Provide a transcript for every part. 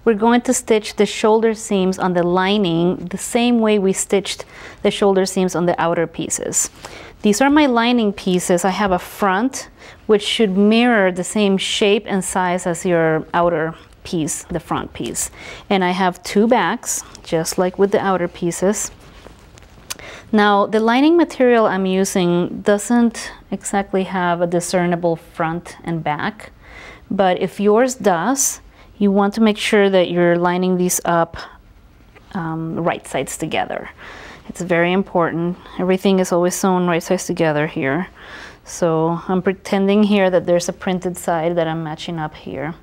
we're going to stitch the shoulder seams on the lining the same way we stitched the shoulder seams on the outer pieces. These are my lining pieces. I have a front which should mirror the same shape and size as your outer piece, the front piece. And I have two backs, just like with the outer pieces. Now, the lining material I'm using doesn't exactly have a discernible front and back, but if yours does, you want to make sure that you're lining these up right sides together. It's very important. Everything is always sewn right sides together here. So I'm pretending here that there's a printed side that I'm matching up here.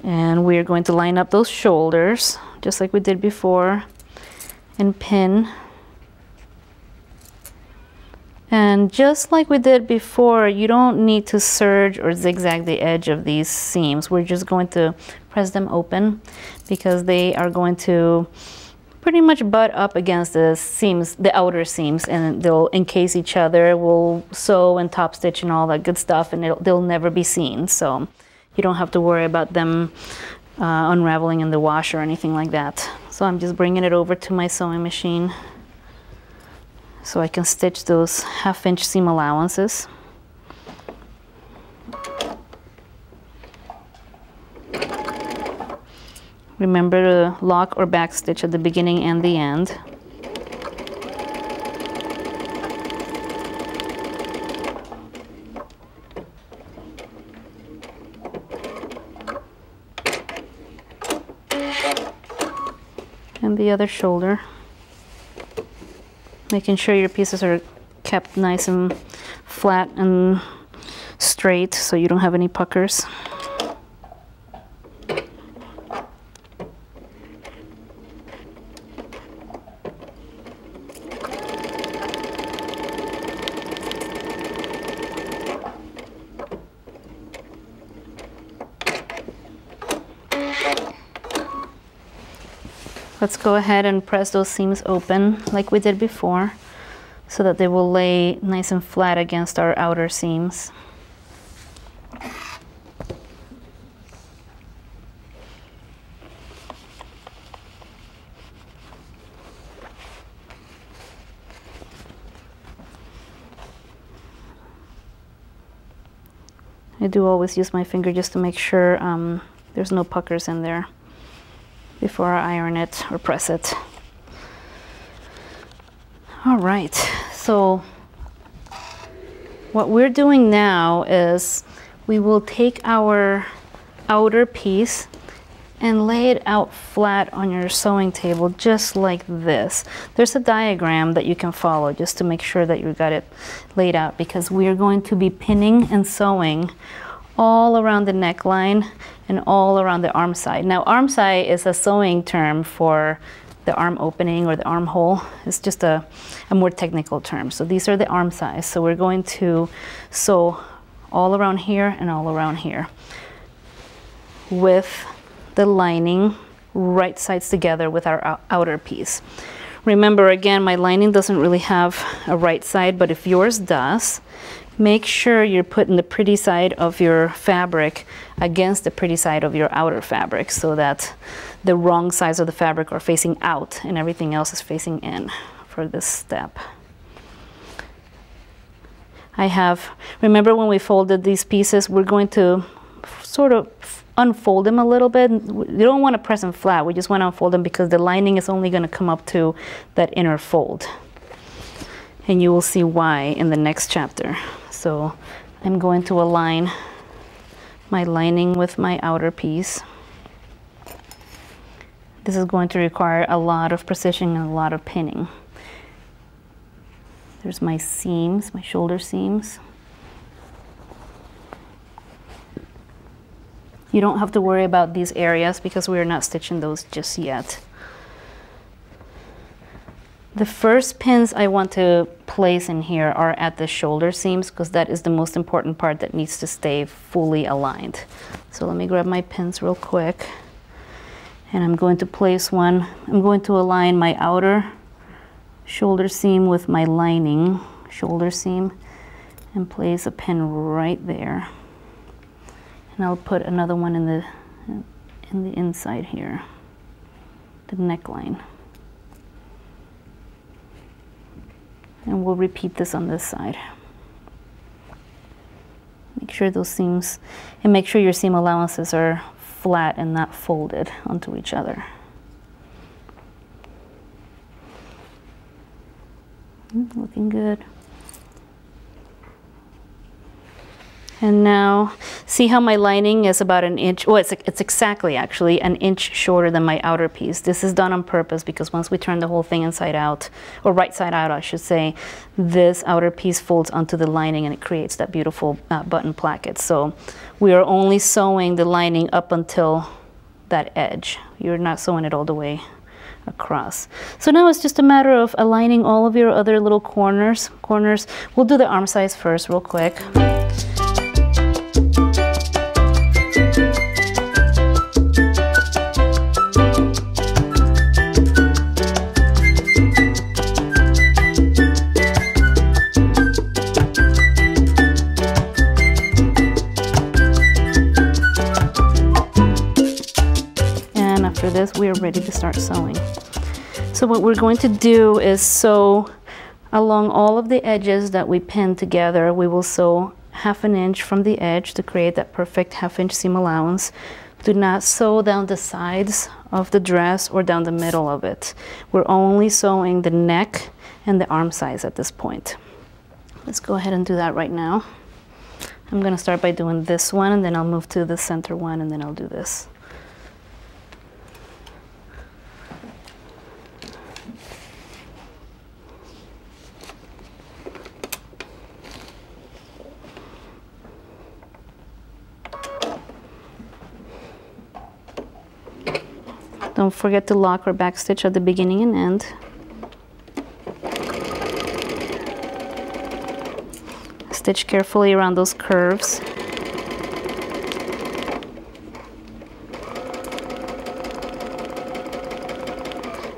And we're going to line up those shoulders, just like we did before, and pin. And just like we did before, you don't need to serge or zigzag the edge of these seams. We're just going to press them open because they are going to pretty much butt up against the seams, the outer seams, and they'll encase each other. We'll sew and top stitch and all that good stuff, and they'll never be seen. So you don't have to worry about them unraveling in the wash or anything like that. So I'm just bringing it over to my sewing machine so I can stitch those 1/2 inch seam allowances. Remember to lock or back stitch at the beginning and the end. And the other shoulder. Making sure your pieces are kept nice and flat and straight so you don't have any puckers. Let's go ahead and press those seams open like we did before so that they will lay nice and flat against our outer seams. I do always use my finger just to make sure there's no puckers in there before I iron it or press it. All right, so what we're doing now is we will take our outer piece and lay it out flat on your sewing table just like this. There's a diagram that you can follow just to make sure that you got it laid out, because we are going to be pinning and sewing all around the neckline and all around the arm side. Now, arm side is a sewing term for the arm opening or the armhole. It's just a more technical term. So these are the arm sides. So we're going to sew all around here and all around here with the lining right sides together with our outer piece. Remember, again, my lining doesn't really have a right side, but if yours does, make sure you're putting the pretty side of your fabric against the pretty side of your outer fabric so that the wrong sides of the fabric are facing out and everything else is facing in for this step. Remember when we folded these pieces, we're going to sort of unfold them a little bit. You don't want to press them flat, we just want to unfold them because the lining is only going to come up to that inner fold. And you will see why in the next chapter. So I'm going to align my lining with my outer piece. This is going to require a lot of precision and a lot of pinning. There's my seams, my shoulder seams. You don't have to worry about these areas because we are not stitching those just yet. The first pins I want to place in here are at the shoulder seams because that is the most important part that needs to stay fully aligned. So let me grab my pins real quick. And I'm going to place one. I'm going to align my outer shoulder seam with my lining shoulder seam and place a pin right there. And I'll put another one in in the inside here, the neckline. And we'll repeat this on this side. Make sure those seams, and make sure your seam allowances are flat and not folded onto each other. Looking good. And now, see how my lining is about an inch, well, it's exactly actually an inch shorter than my outer piece. This is done on purpose because once we turn the whole thing inside out, or right side out I should say, this outer piece folds onto the lining and it creates that beautiful button placket. So we are only sewing the lining up until that edge. You're not sewing it all the way across. So now it's just a matter of aligning all of your other little corners. We'll do the arm size first real quick. After this, we are ready to start sewing. So what we're going to do is sew along all of the edges that we pinned together. We will sew 1/2 inch from the edge to create that perfect 1/2 inch seam allowance. Do not sew down the sides of the dress or down the middle of it. We're only sewing the neck and the arm size at this point. Let's go ahead and do that right now. I'm going to start by doing this one, and then I'll move to the center one, and then I'll do this. Don't forget to lock or back stitch at the beginning and end. Stitch carefully around those curves.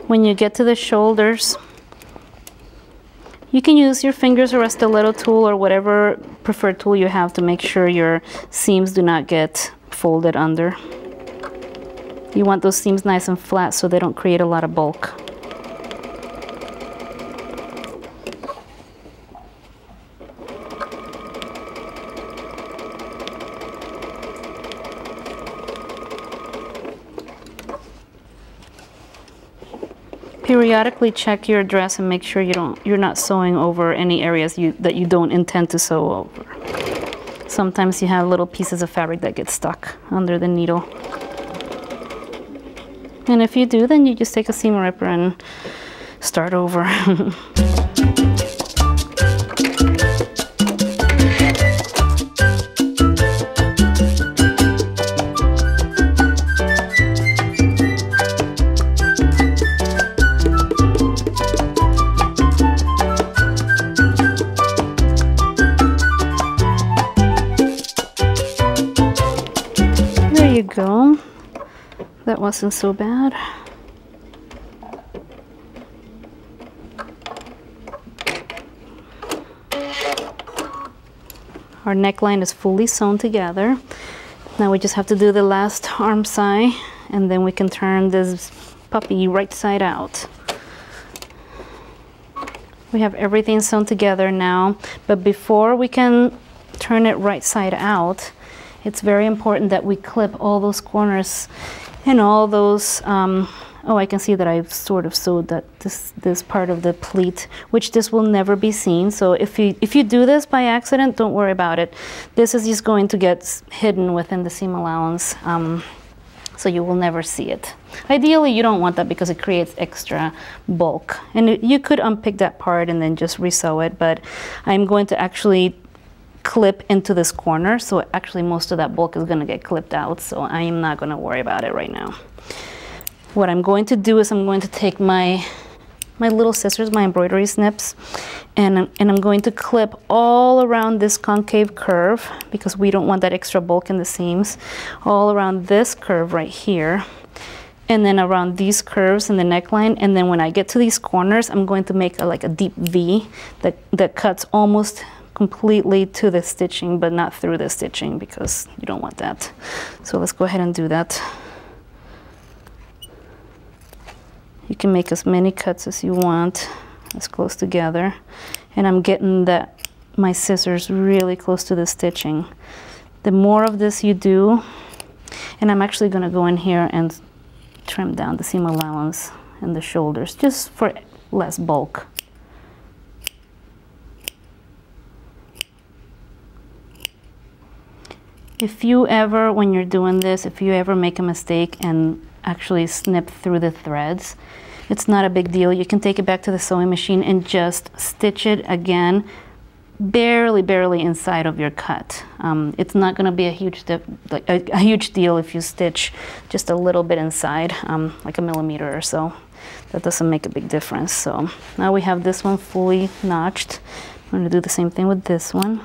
When you get to the shoulders, you can use your fingers or a stiletto tool or whatever preferred tool you have to make sure your seams do not get folded under. You want those seams nice and flat so they don't create a lot of bulk. Periodically check your dress and make sure you're not sewing over any areas that you don't intend to sew over. Sometimes you have little pieces of fabric that get stuck under the needle. And if you do, then you just take a seam ripper and start over. There you go. That wasn't so bad. Our neckline is fully sewn together. Now we just have to do the last arm side, and then we can turn this puppy right side out. We have everything sewn together now, but before we can turn it right side out, it's very important that we clip all those corners and all those, oh, I can see that I've sort of sewed that this part of the pleat, which this will never be seen. So if you do this by accident, don't worry about it. This is just going to get hidden within the seam allowance, so you will never see it. Ideally, you don't want that because it creates extra bulk. And you could unpick that part and then just resew it, but I'm going to actually clip into this corner, so actually most of that bulk is going to get clipped out, so I am not going to worry about it right now. What I'm going to do is I'm going to take my little scissors, my embroidery snips, and I'm going to clip all around this concave curve because we don't want that extra bulk in the seams, all around this curve right here, and then around these curves in the neckline, and then when I get to these corners, I'm going to make like a deep V that cuts almost completely to the stitching, but not through the stitching because you don't want that. So let's go ahead and do that. You can make as many cuts as you want, as close together. And I'm getting my scissors really close to the stitching. The more of this you do, and I'm actually going to go in here and trim down the seam allowance and the shoulders just for less bulk. If you ever, when you're doing this, if you ever make a mistake and actually snip through the threads, it's not a big deal. You can take it back to the sewing machine and just stitch it again, barely inside of your cut. It's not going to be a huge deal if you stitch just a little bit inside, like a millimeter or so. That doesn't make a big difference. So now we have this one fully notched. I'm going to do the same thing with this one.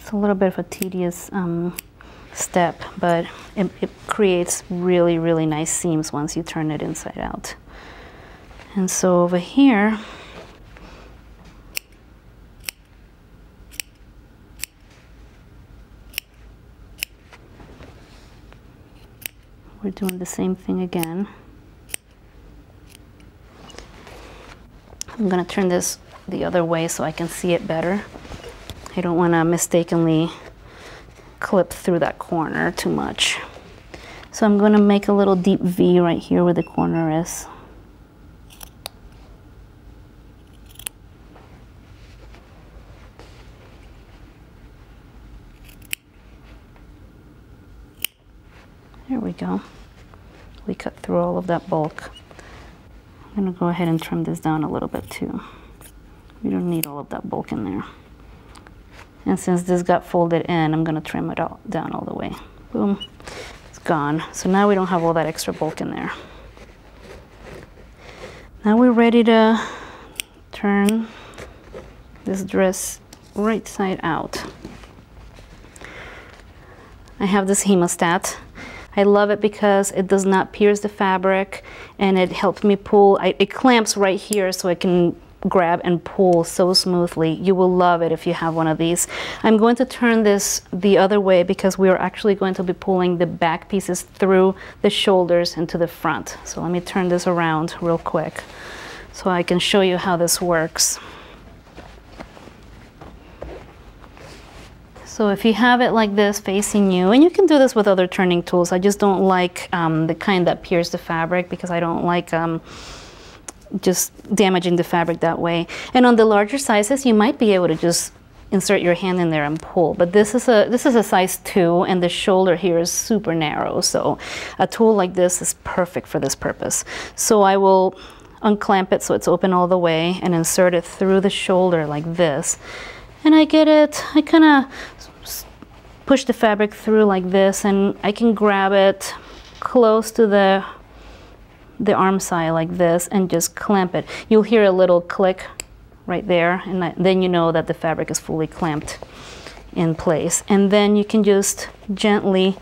A little bit of a tedious step, but it creates really nice seams once you turn it inside out. And so over here, we're doing the same thing again. I'm going to turn this the other way so I can see it better. I don't want to mistakenly clip through that corner too much. So I'm going to make a little deep V right here where the corner is. There we go. We cut through all of that bulk. I'm going to go ahead and trim this down a little bit too. We don't need all of that bulk in there. And since this got folded in, I'm going to trim it all down all the way. Boom, it's gone. So now we don't have all that extra bulk in there. Now we're ready to turn this dress right side out. I have this hemostat. I love it because it does not pierce the fabric and it helps me pull. It clamps right here so I can grab and pull so smoothly. You will love it if you have one of these. I'm going to turn this the other way because we are actually going to be pulling the back pieces through the shoulders and to the front. So let me turn this around real quick so I can show you how this works. So if you have it like this facing you, and you can do this with other turning tools, I just don't like the kind that pierce the fabric because I don't like just damaging the fabric that way. And on the larger sizes, you might be able to just insert your hand in there and pull. But this is a size 2, and the shoulder here is super narrow. So a tool like this is perfect for this purpose. So I will unclamp it so it's open all the way and insert it through the shoulder like this. And I kind of push the fabric through like this, and I can grab it close to the arm side like this and just clamp it. You'll hear a little click right there, and then you know that the fabric is fully clamped in place. And then you can just gently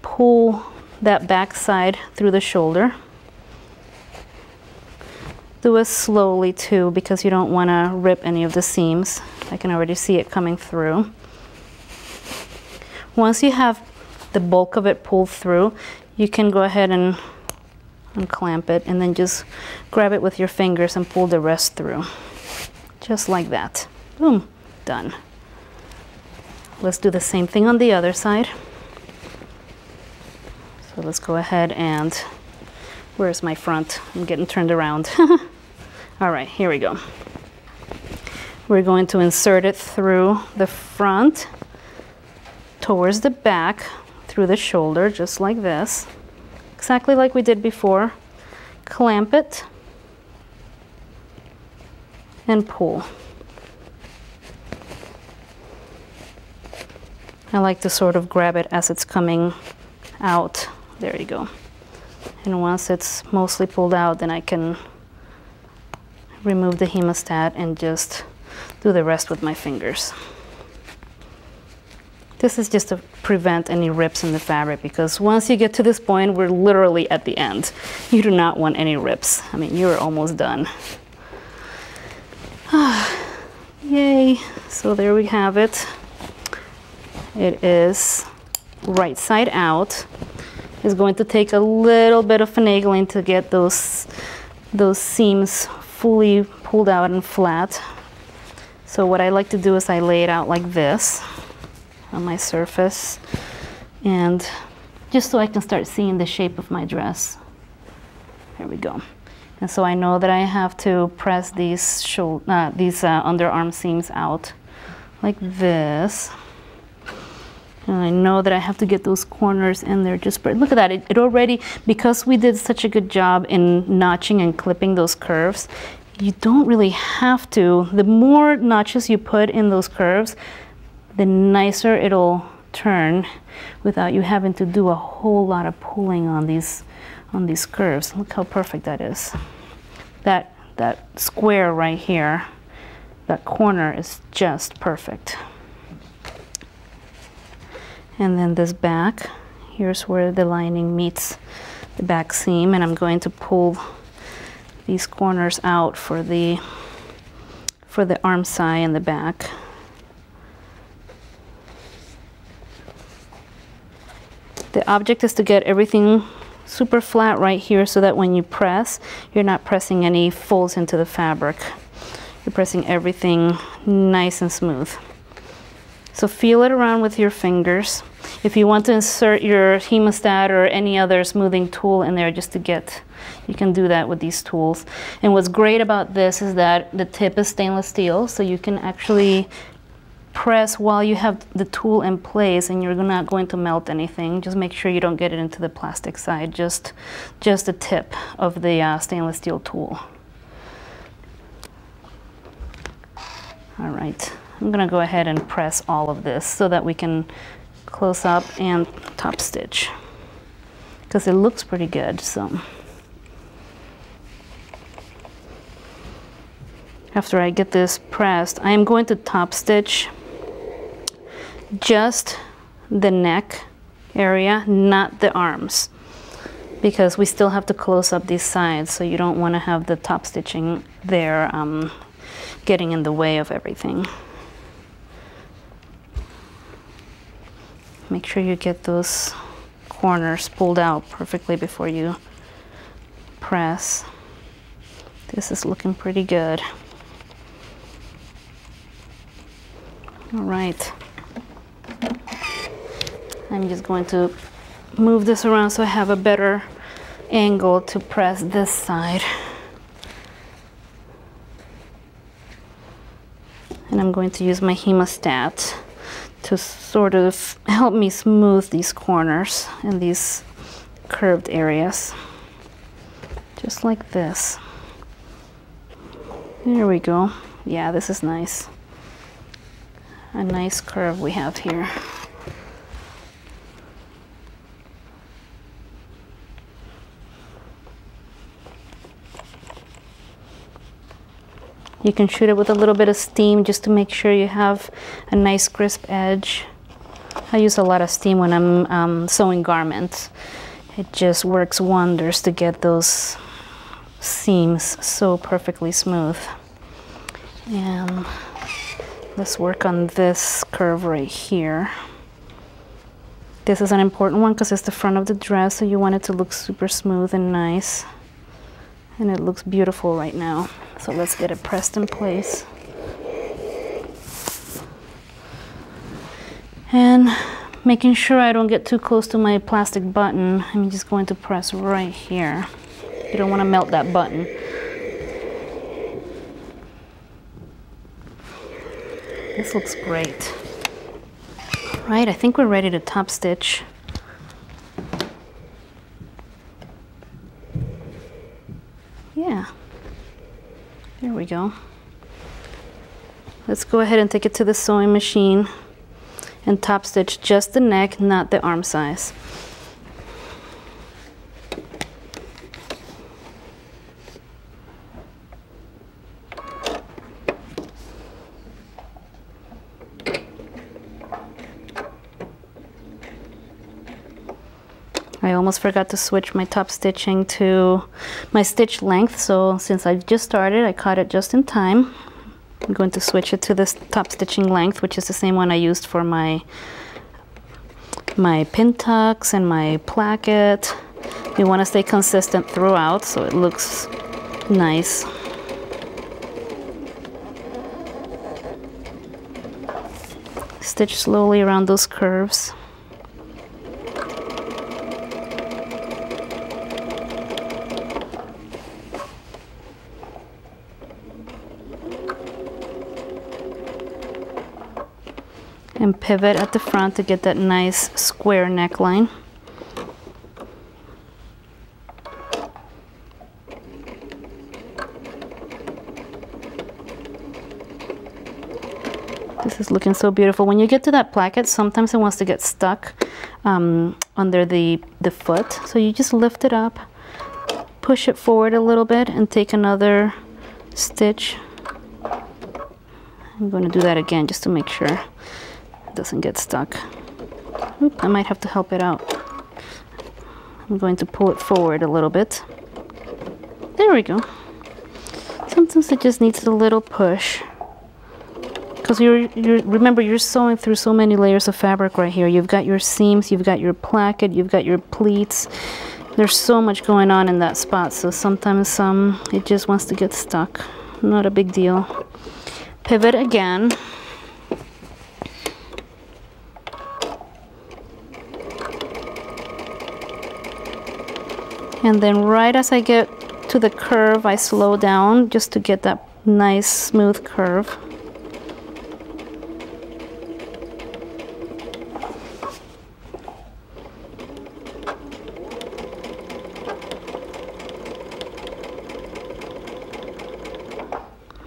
pull that back side through the shoulder. Do it slowly too because you don't want to rip any of the seams. I can already see it coming through. Once you have the bulk of it pulled through, you can go ahead and unclamp it and then just grab it with your fingers and pull the rest through. Just like that. Boom, done. Let's do the same thing on the other side. So let's go ahead and, where's my front? I'm getting turned around. All right, here we go. We're going to insert it through the front, towards the back, through the shoulder, just like this. Exactly like we did before. Clamp it and pull. I like to sort of grab it as it's coming out. There you go. And once it's mostly pulled out, then I can remove the hemostat and just do the rest with my fingers. This is just to prevent any rips in the fabric, because once you get to this point, we're literally at the end. You do not want any rips. I mean, you're almost done. Yay. So there we have it. It is right side out. It's going to take a little bit of finagling to get those seams fully pulled out and flat. So what I like to do is I lay it out like this on my surface, and just so I can start seeing the shape of my dress. There we go. And so I know that I have to press these underarm seams out like this. And I know that I have to get those corners in there. Just look at that. It already, because we did such a good job in notching and clipping those curves, you don't really have to. The more notches you put in those curves, the nicer it'll turn without you having to do a whole lot of pulling on these curves. Look how perfect that is. That square right here, that corner is just perfect. And then this back, here's where the lining meets the back seam, and I'm going to pull these corners out for the arm side and the back. The object is to get everything super flat right here, so that when you press, you're not pressing any folds into the fabric. You're pressing everything nice and smooth. So feel it around with your fingers. If you want to insert your hemostat or any other smoothing tool in there just to get, you can do that with these tools. And what's great about this is that the tip is stainless steel, so you can actually press while you have the tool in place, and you're not going to melt anything. Just make sure you don't get it into the plastic side, just the tip of the stainless steel tool. All right, I'm gonna go ahead and press all of this so that we can close up and top stitch, because it looks pretty good. So after I get this pressed, I am going to top stitch just the neck area, not the arms, because we still have to close up these sides, so you don't want to have the top stitching there getting in the way of everything. Make sure you get those corners pulled out perfectly before you press. This is looking pretty good. All right. I'm just going to move this around so I have a better angle to press this side. And I'm going to use my hemostat to sort of help me smooth these corners and these curved areas. Just like this. There we go. Yeah, this is nice. A nice curve we have here. You can shoot it with a little bit of steam just to make sure you have a nice crisp edge. I use a lot of steam when I'm sewing garments. It just works wonders to get those seams so perfectly smooth. And let's work on this curve right here. This is an important one because it's the front of the dress, so you want it to look super smooth and nice. And it looks beautiful right now. So let's get it pressed in place. And making sure I don't get too close to my plastic button, I'm just going to press right here. You don't want to melt that button. This looks great. All right, I think we're ready to top stitch. Yeah, there we go. Let's go ahead and take it to the sewing machine and top stitch just the neck, not the arm size. I almost forgot to switch my top stitching to my stitch length, so since I just started, I caught it just in time. I'm going to switch it to this top stitching length, which is the same one I used for my pin tucks and my placket. You want to stay consistent throughout so it looks nice. Stitch slowly around those curves. And pivot at the front to get that nice square neckline. This is looking so beautiful. When you get to that placket, sometimes it wants to get stuck under the foot. So you just lift it up, push it forward a little bit, and take another stitch. I'm going to do that again just to make sure it doesn't get stuck. Oop, I might have to help it out. I'm going to pull it forward a little bit. There we go. Sometimes it just needs a little push. Because remember, you're sewing through so many layers of fabric right here. You've got your seams, you've got your placket, you've got your pleats. There's so much going on in that spot, so sometimes it just wants to get stuck. Not a big deal. Pivot again. And then right as I get to the curve, I slow down just to get that nice smooth curve.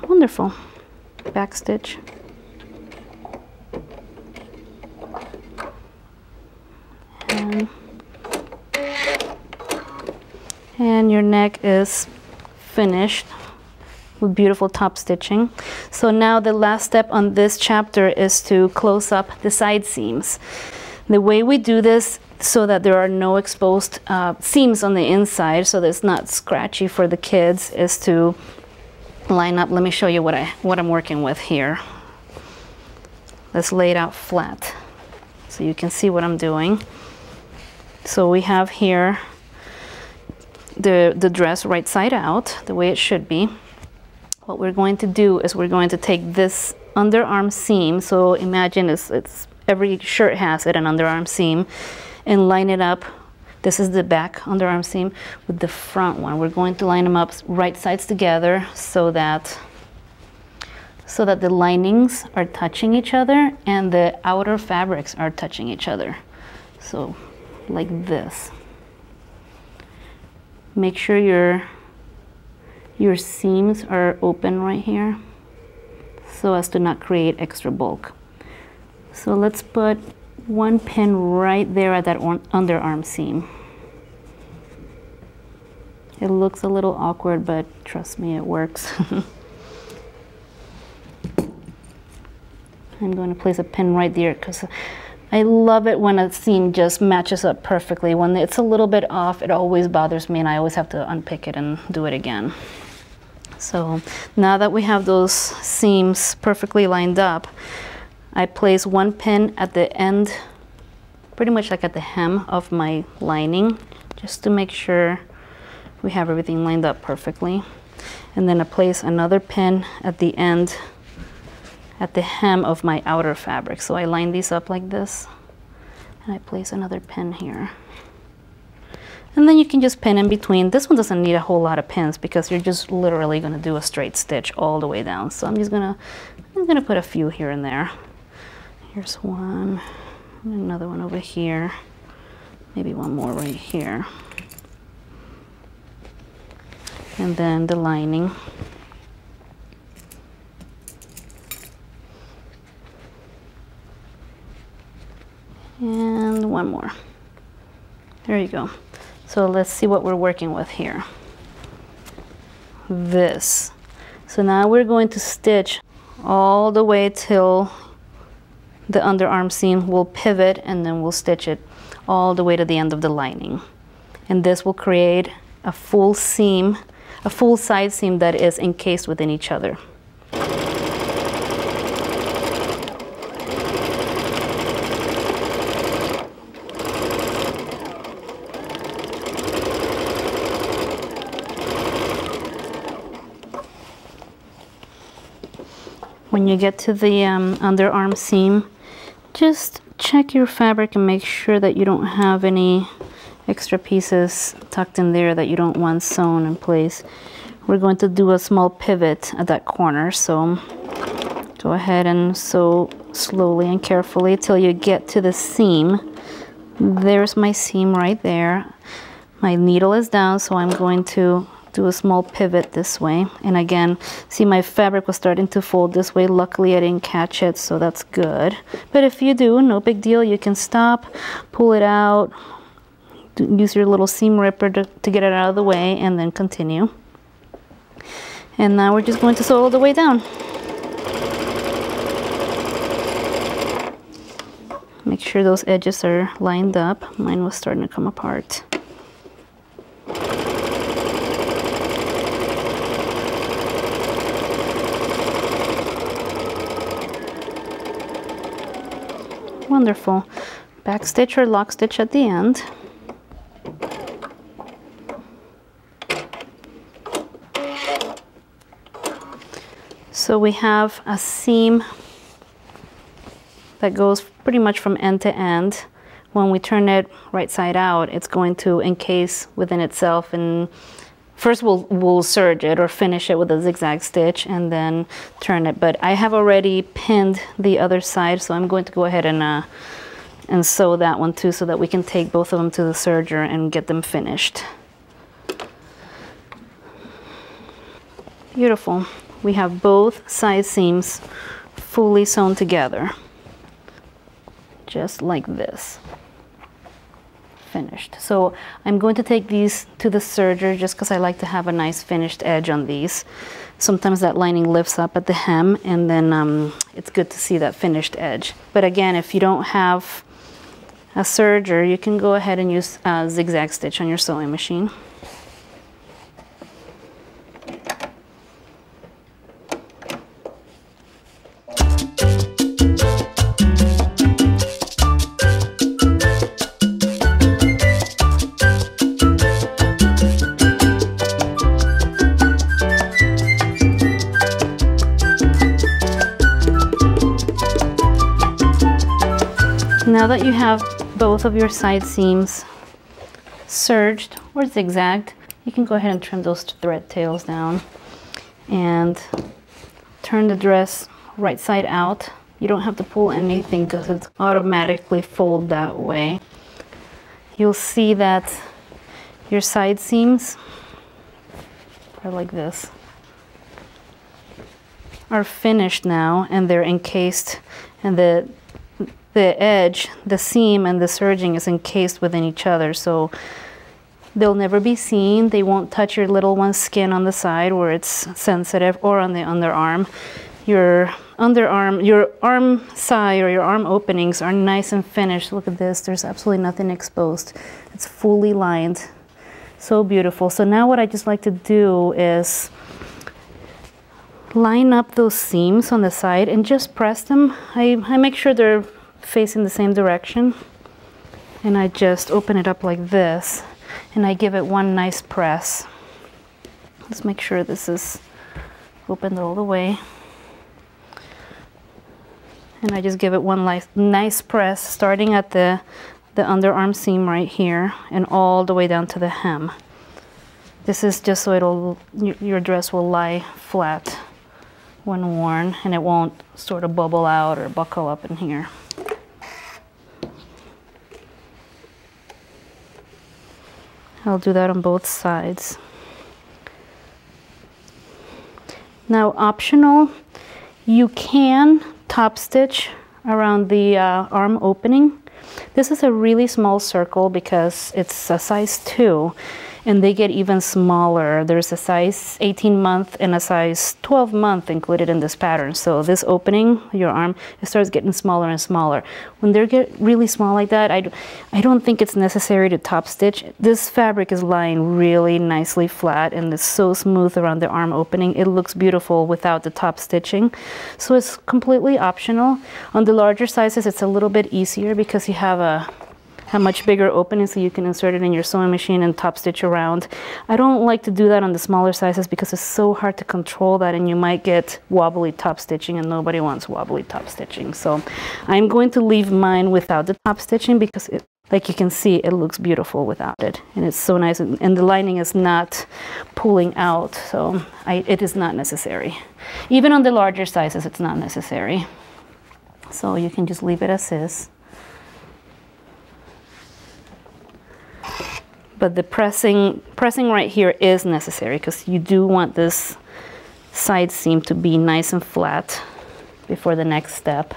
Wonderful. Back stitch. And your neck is finished with beautiful top stitching. So now the last step on this chapter is to close up the side seams. The way we do this so that there are no exposed seams on the inside, so that it's not scratchy for the kids, is to line up. Let me show you what I'm working with here. Let's lay it out flat so you can see what I'm doing. So we have here the dress right side out, the way it should be. What we're going to do is we're going to take this underarm seam, so imagine it's every shirt has it, an underarm seam, and line it up. This is the back underarm seam with the front one. We're going to line them up right sides together so that the linings are touching each other and the outer fabrics are touching each other. So like this. Make sure your seams are open right here so as to not create extra bulk. So let's put one pin right there at that underarm seam. It looks a little awkward, but trust me, it works. I'm going to place a pin right there because I love it when a seam just matches up perfectly. When it's a little bit off, it always bothers me and I always have to unpick it and do it again. So now that we have those seams perfectly lined up, I place one pin at the end, pretty much like at the hem of my lining, just to make sure we have everything lined up perfectly. And then I place another pin at the end, at the hem of my outer fabric. So I line these up like this, and I place another pin here. And then you can just pin in between. This one doesn't need a whole lot of pins because you're just literally gonna do a straight stitch all the way down. So I'm gonna put a few here and there. Here's one, another one over here, maybe one more right here. And then the lining. And one more. There you go. So let's see what we're working with here. This. So now we're going to stitch all the way till the underarm seam, we'll pivot and then we'll stitch it all the way to the end of the lining. And this will create a full seam, a full side seam that is encased within each other. When you get to the underarm seam, just check your fabric and make sure that you don't have any extra pieces tucked in there that you don't want sewn in place. We're going to do a small pivot at that corner, so go ahead and sew slowly and carefully till you get to the seam. There's my seam right there. My needle is down, so I'm going to do a small pivot this way. And again, see, my fabric was starting to fold this way. Luckily I didn't catch it, so that's good. But if you do, no big deal. You can stop, pull it out, use your little seam ripper to get it out of the way, and then continue. And now we're just going to sew all the way down. Make sure those edges are lined up. Mine was starting to come apart. Wonderful. Back stitch or lock stitch at the end. So we have a seam that goes pretty much from end to end. When we turn it right side out, it's going to encase within itself, and first we'll serge it or finish it with a zigzag stitch and then turn it. But I have already pinned the other side, so I'm going to go ahead and sew that one too, so that we can take both of them to the serger and get them finished. Beautiful. We have both side seams fully sewn together, just like this. Finished. So I'm going to take these to the serger just because I like to have a nice finished edge on these. Sometimes that lining lifts up at the hem, and then it's good to see that finished edge. But again, if you don't have a serger, you can go ahead and use a zigzag stitch on your sewing machine. Now that you have both of your side seams serged or zigzagged, you can go ahead and trim those thread tails down and turn the dress right side out. You don't have to pull anything because it's automatically fold that way. You'll see that your side seams are like this, are finished now, and they're encased, and the edge, the seam, and the serging is encased within each other, so they'll never be seen. They won't touch your little one's skin on the side where it's sensitive, or on the underarm. Your underarm, your arm side or your arm openings are nice and finished. Look at this, there's absolutely nothing exposed. It's fully lined. So beautiful. So now what I just like to do is line up those seams on the side and just press them. I make sure they're facing the same direction, and I just open it up like this, and I give it one nice press. Let's make sure this is opened all the way, and I just give it one nice press, starting at the underarm seam right here and all the way down to the hem. This is just so your dress will lie flat when worn, and it won't sort of bubble out or buckle up in here. I'll do that on both sides. Now, optional, you can top stitch around the arm opening. This is a really small circle because it's a size 2, and they get even smaller. There's a size 18-month and a size 12-month included in this pattern. So this opening, your arm, it starts getting smaller and smaller. When they get really small like that, I don't think it's necessary to top stitch. This fabric is lying really nicely flat and it's so smooth around the arm opening. It looks beautiful without the top stitching. So it's completely optional. On the larger sizes, it's a little bit easier because you have a much bigger opening, so you can insert it in your sewing machine and top stitch around. I don't like to do that on the smaller sizes because it's so hard to control that, and you might get wobbly top stitching, and nobody wants wobbly top stitching. So I'm going to leave mine without the top stitching because it, like you can see, it looks beautiful without it, and it's so nice, and the lining is not pulling out, so it is not necessary. Even on the larger sizes, it's not necessary. So you can just leave it as is. But the pressing right here is necessary because you do want this side seam to be nice and flat before the next step.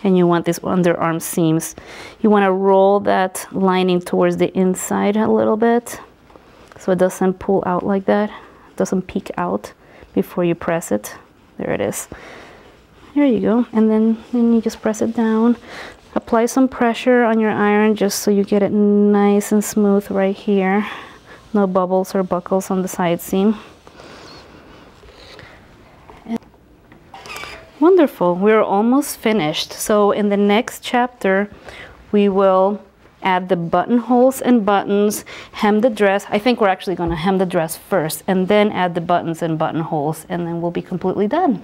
And you want these underarm seams. You want to roll that lining towards the inside a little bit so it doesn't pull out like that. It doesn't peek out before you press it. There it is. There you go. And then you just press it down. Apply some pressure on your iron just so you get it nice and smooth right here. No bubbles or buckles on the side seam. And wonderful, we're almost finished. So in the next chapter, we will add the buttonholes and buttons, hem the dress. I think we're actually going to hem the dress first and then add the buttons and buttonholes, and then we'll be completely done.